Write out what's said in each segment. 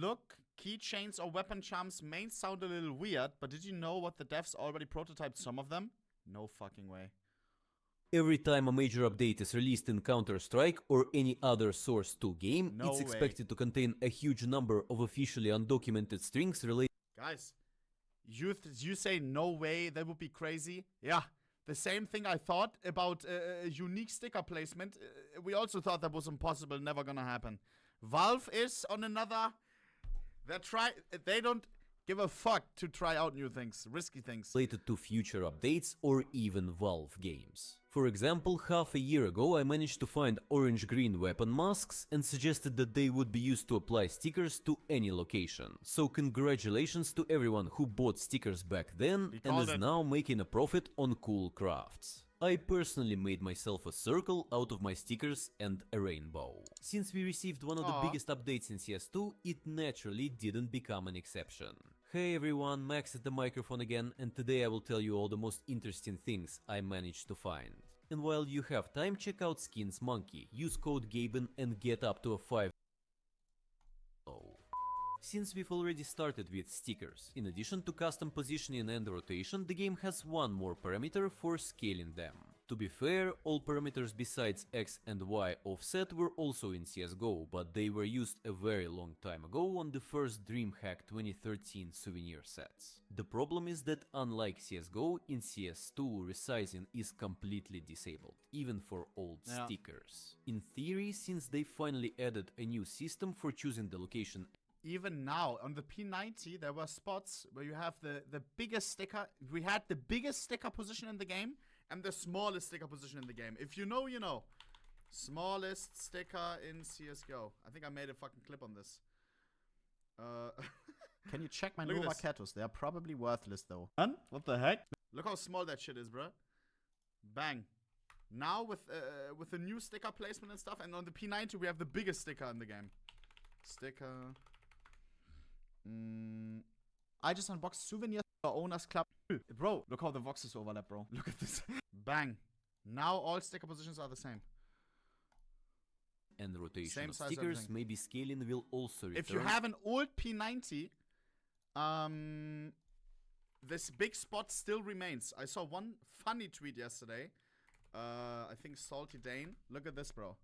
look, keychains or weapon charms may sound a little weird, but did you know what the devs already prototyped some of them? No fucking way. Every time a major update is released in Counter-Strike or any other Source 2 game, it's expected to contain a huge number of officially undocumented strings related. Guys, you say no way, that would be crazy. Yeah, the same thing I thought about unique sticker placement. We also thought that was impossible, never gonna happen. Valve is on another. They don't give a fuck to try out new things, risky things. Related to future updates or even Valve games. For example, half a year ago I managed to find orange-green weapon masks and suggested that they would be used to apply stickers to any location. So congratulations to everyone who bought stickers back then and is now making a profit on cool crafts. I personally made myself a circle out of my stickers and a rainbow. Since we received one of the biggest updates in CS2, it naturally didn't become an exception. Hey everyone, Max at the microphone again, and today I will tell you all the most interesting things I managed to find. And while you have time, check out Skins Monkey, use code GABEN and get up to a 5. Since we've already started with stickers, in addition to custom positioning and rotation, the game has one more parameter for scaling them. To be fair, all parameters besides X and Y offset were also in CSGO, but they were used a very long time ago on the first DreamHack 2013 souvenir sets. The problem is that unlike CSGO, in CS2 resizing is completely disabled, even for old stickers. In theory, since they finally added a new system for choosing the location. Even now, on the P90, there were spots where you have the biggest sticker. We had the biggest sticker position in the game and the smallest sticker position in the game. If you know, you know. Smallest sticker in CSGO. I think I made a fucking clip on this. Can you check my Nova Catus? They are probably worthless, though. What the heck? Look how small that shit is, bro. Bang. Now with the new sticker placement and stuff, and on the P90 we have the biggest sticker in the game. Sticker. I just unboxed souvenirs for Owners Club. Bro, look how the voxes overlap, bro. Look at this. Bang. Now all sticker positions are the same. And rotation of stickers, maybe scaling will also return. If you have an old P90, this big spot still remains. I saw one funny tweet yesterday. I think Salty Dane. Look at this, bro.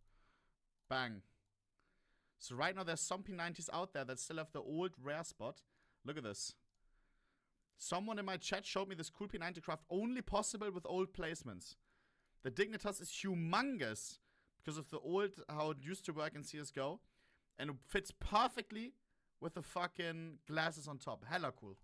Bang. So right now there's some P90s out there that still have the old rare spot. Look at this. Someone in my chat showed me this cool P90 craft only possible with old placements. The Dignitas is humongous because of the old, how it used to work in CSGO. And it fits perfectly with the fucking glasses on top. Hella cool.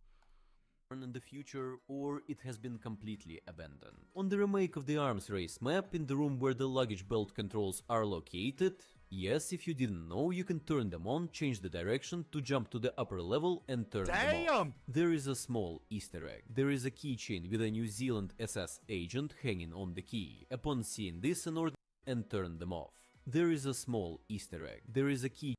In the future, or it has been completely abandoned. On the remake of the arms race map, in the room where the luggage belt controls are located, yes, if you didn't know, you can turn them on, change the direction to jump to the upper level and turn them off. There is a small Easter egg. There is a keychain with a New Zealand SS agent hanging on the key. Upon seeing this, an order and turn them off. There is a small Easter egg. There is a key.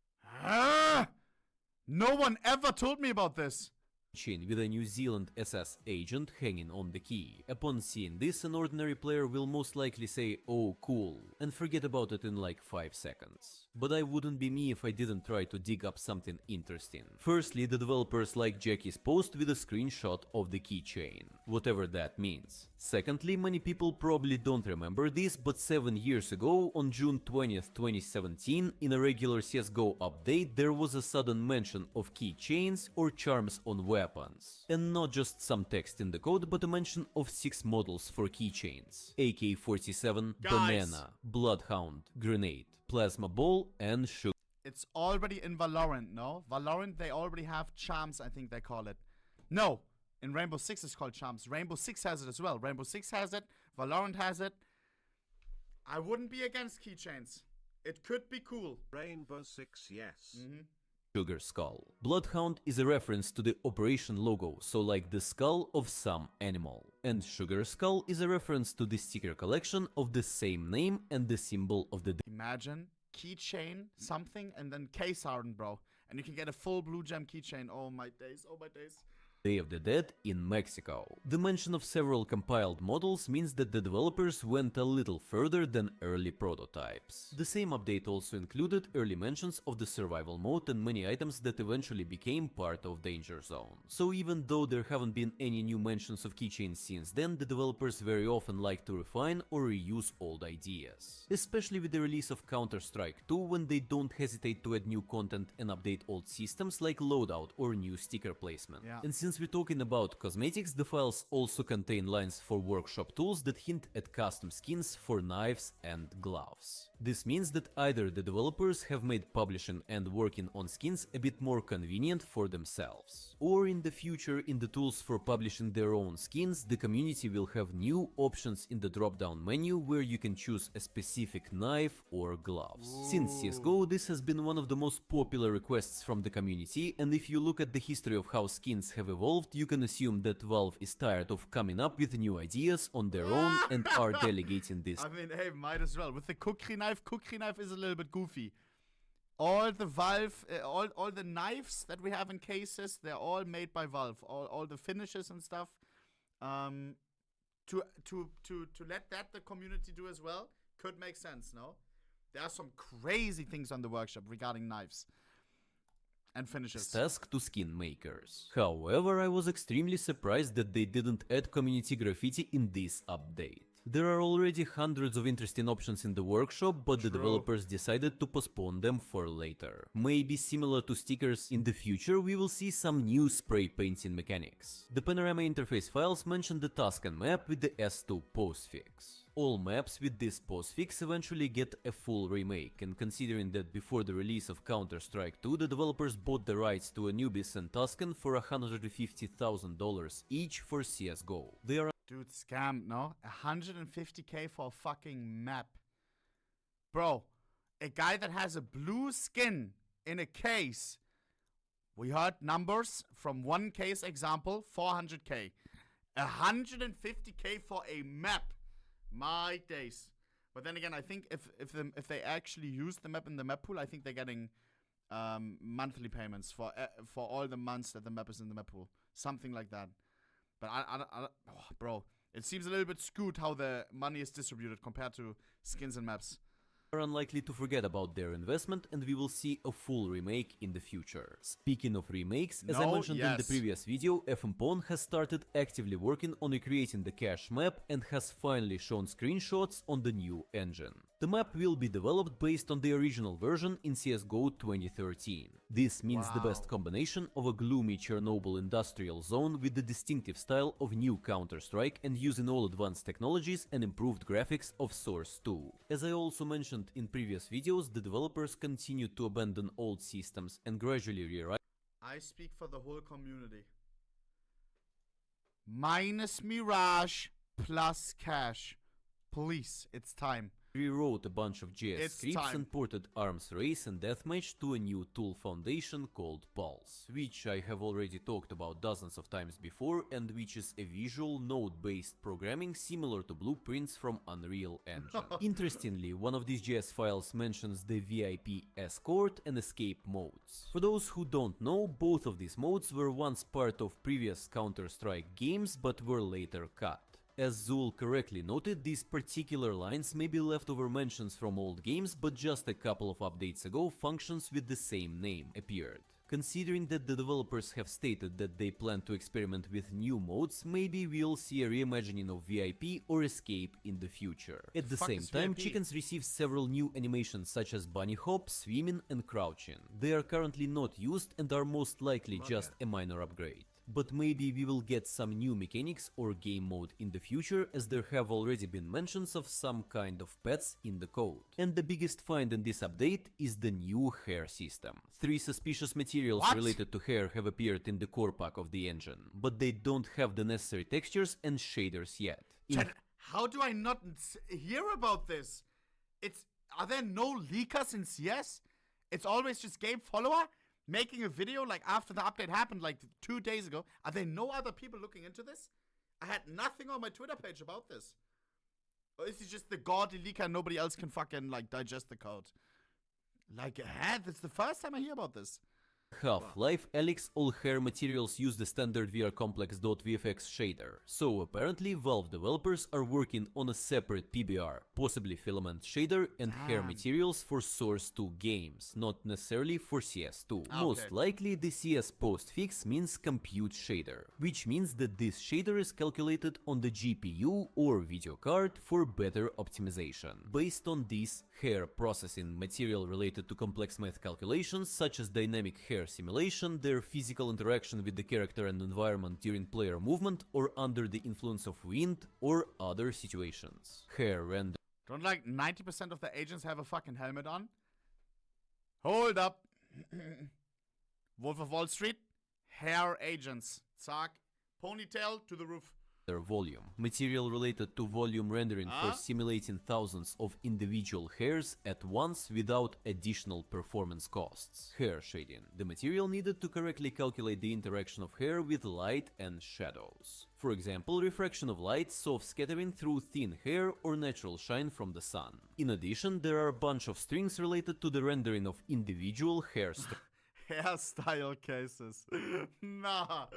No one ever told me about this. Chain with a New Zealand SS agent hanging on the key. Upon seeing this, an ordinary player will most likely say, "Oh, cool," and forget about it in like 5 seconds. But I wouldn't be me if I didn't try to dig up something interesting. Firstly, the developers like Jackie's post with a screenshot of the keychain, whatever that means. Secondly, many people probably don't remember this, but 7 years ago, on June 20th, 2017, in a regular CSGO update, there was a sudden mention of keychains or charms on weapons. And not just some text in the code, but a mention of 6 models for keychains. AK-47, Banana, Bloodhound, Grenade, Plasma Ball, and Sugar. It's already in Valorant, no? Valorant, they already have charms, I think they call it. No! In Rainbow Six it's called charms. Rainbow Six has it as well. Rainbow Six has it. Valorant has it. I wouldn't be against keychains. It could be cool. Rainbow Six, yes. Sugar Skull. Bloodhound is a reference to the Operation logo, so like the skull of some animal. And Sugar Skull is a reference to the sticker collection of the same name and the symbol of the... Imagine keychain, something, and then K-Sergeant, bro. And you can get a full blue gem keychain. Oh my days, oh my days. Day of the Dead in Mexico. The mention of several compiled models means that the developers went a little further than early prototypes. The same update also included early mentions of the survival mode and many items that eventually became part of Danger Zone. So even though there haven't been any new mentions of keychains since then, the developers very often like to refine or reuse old ideas. Especially with the release of Counter-Strike 2, when they don't hesitate to add new content and update old systems like loadout or new sticker placement. Yeah. And since we're talking about cosmetics, the files also contain lines for workshop tools that hint at custom skins for knives and gloves. This means that either the developers have made publishing and working on skins a bit more convenient for themselves, or in the future, in the tools for publishing their own skins, the community will have new options in the drop-down menu where you can choose a specific knife or gloves. Since CSGO, this has been one of the most popular requests from the community, and if you look at the history of how skins have evolved, you can assume that Valve is tired of coming up with new ideas on their own and are delegating this. I mean, hey, might as well. With the cookery knife is a little bit goofy. All the Valve, all the knives that we have in cases, they're all made by Valve. All the finishes and stuff. To let that the community do as well could make sense, no? There are some crazy things on the workshop regarding knives and finishes. Task to skin makers. However, I was extremely surprised that they didn't add community graffiti in this update. There are already hundreds of interesting options in the workshop, but the developers decided to postpone them for later. Maybe similar to stickers, in the future we will see some new spray painting mechanics. The panorama interface files mention the Tuscan map with the S2 postfix. All maps with this postfix eventually get a full remake, and considering that before the release of Counter-Strike 2 the developers bought the rights to Anubis and Tuscan for $150,000 each for CSGO. They are Dude, scammed, no? 150k for a fucking map. Bro, a guy that has a blue skin in a case. We heard numbers from one case example, 400k. 150k for a map. My days. But then again, I think if they actually use the map in the map pool, I think they're getting monthly payments for all the months that the map is in the map pool. Something like that. But bro, it seems a little bit skewed how the money is distributed compared to skins and maps. Are unlikely to forget about their investment, and we will see a full remake in the future. Speaking of remakes, as I mentioned in the previous video, FMPON has started actively working on recreating the cache map and has finally shown screenshots on the new engine. The map will be developed based on the original version in CSGO 2013. This means the best combination of a gloomy Chernobyl industrial zone with the distinctive style of new Counter-Strike and using all advanced technologies and improved graphics of Source 2. As I also mentioned in previous videos, the developers continue to abandon old systems and gradually rewrite. I speak for the whole community. Minus Mirage plus cash. Please, it's time. Rewrote a bunch of JS scripts and ported Arms Race and Deathmatch to a new tool foundation called Pulse, which I have already talked about dozens of times before and which is a visual node-based programming similar to blueprints from Unreal Engine. Interestingly, one of these JS files mentions the VIP escort and escape modes. For those who don't know, both of these modes were once part of previous Counter-Strike games but were later cut. As Zul correctly noted, these particular lines may be leftover mentions from old games, but just a couple of updates ago functions with the same name appeared. Considering that the developers have stated that they plan to experiment with new modes, maybe we'll see a reimagining of VIP or Escape in the future. At the same time, Chickens receive several new animations such as bunny hop, swimming and crouching. They are currently not used and are most likely just a minor upgrade. But maybe we will get some new mechanics or game mode in the future, as there have already been mentions of some kind of pets in the code. And the biggest find in this update is the new hair system. 3 suspicious materials related to hair have appeared in the core pack of the engine, but they don't have the necessary textures and shaders yet. How do I not hear about this? Are there no leakers in CS? It's always just game follower? Making a video like after the update happened like 2 days ago. Are there no other people looking into this? I had nothing on my Twitter page about this. Or is it just the gaudy leaker and nobody else can fucking like digest the code? Like, that's the first time I hear about this. Half-Life Alyx, all hair materials use the standard VRComplex.vfx shader, so apparently Valve developers are working on a separate PBR, possibly filament shader and hair materials for Source 2 games, not necessarily for CS2. Most likely the CS postfix means compute shader, which means that this shader is calculated on the GPU or video card for better optimization. Based on this, hair processing material related to complex math calculations such as dynamic hair simulation, their physical interaction with the character and environment during player movement or under the influence of wind or other situations. Hair render. Don't like 90% of the agents have a fucking helmet on? Hold up. Wolf of Wall Street, hair agents. Zack, ponytail to the roof. Volume. Material related to volume rendering for simulating thousands of individual hairs at once without additional performance costs. Hair shading. The material needed to correctly calculate the interaction of hair with light and shadows. For example, refraction of light, soft scattering through thin hair or natural shine from the sun. In addition, there are a bunch of strings related to the rendering of individual hair hairstyle cases. Nah.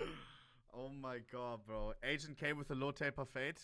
Oh my god, bro. Agent K with a low taper fade.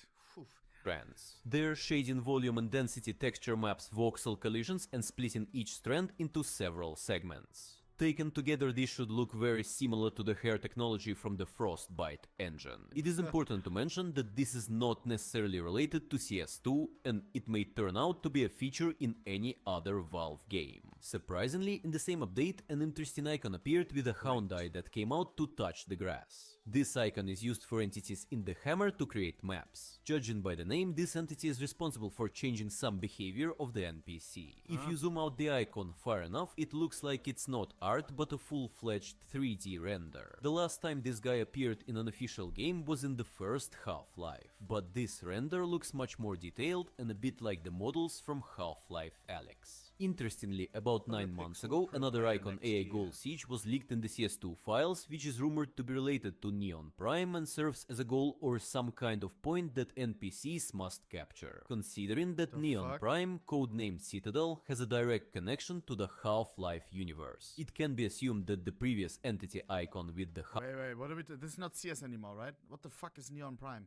strands. Their shading volume and density texture maps voxel collisions and splitting each strand into several segments. Taken together, this should look very similar to the hair technology from the Frostbite engine. It is important to mention that this is not necessarily related to CS2, and it may turn out to be a feature in any other Valve game. Surprisingly, in the same update, an interesting icon appeared with a hound eye that came out to touch the grass. This icon is used for entities in the hammer to create maps. Judging by the name, this entity is responsible for changing some behavior of the NPC. If you zoom out the icon far enough, it looks like it's not art but a full-fledged 3D render. The last time this guy appeared in an official game was in the first Half-Life, but this render looks much more detailed and a bit like the models from Half-Life Alyx. Interestingly, about 9 months ago, another icon AI Goal Siege was leaked in the CS2 files, which is rumored to be related to Neon Prime and serves as a goal or some kind of point that NPCs must capture. Considering that Neon Prime, codenamed Citadel, has a direct connection to the Half-Life universe, it can be assumed that the previous entity icon with the Wait, what are we This is not CS anymore, right? What the fuck is Neon Prime?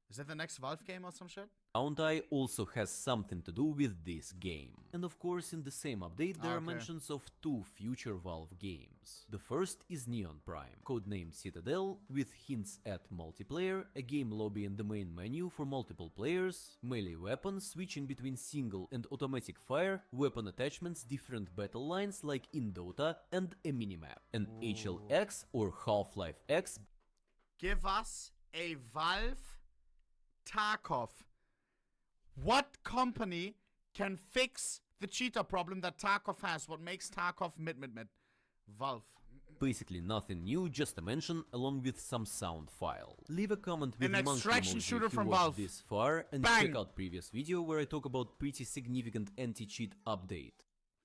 Is that the next Valve game or some shit? Hound Eye also has something to do with this game. And of course, in the same update there are mentions of 2 future Valve games. The first is Neon Prime, codenamed Citadel, with hints at multiplayer, a game lobby in the main menu for multiple players, melee weapons switching between single and automatic fire, weapon attachments, different battle lines like in Dota, and a minimap. An HLX or Half-Life X. Give us a Valve Tarkov. What company can fix the cheater problem that Tarkov has? What makes Tarkov mid? Valve. Basically nothing new, just a mention along with some sound file. Leave a comment with an monkey extraction emoji shooter if you from watched Valve. this far, and Bang! check out previous video where I talk about pretty significant anti-cheat update.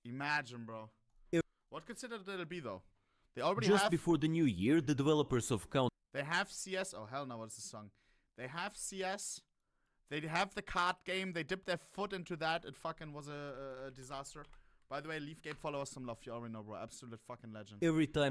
Imagine, bro. What could Citadel be though? They already Just have. before the new year, the developers of They have CS. Oh hell no! What is the song? They have CS. They have the card game. They dipped their foot into that. It fucking was a disaster. By the way, Leafgate, follow us some love. You already know, bro. Absolute fucking legend. Every time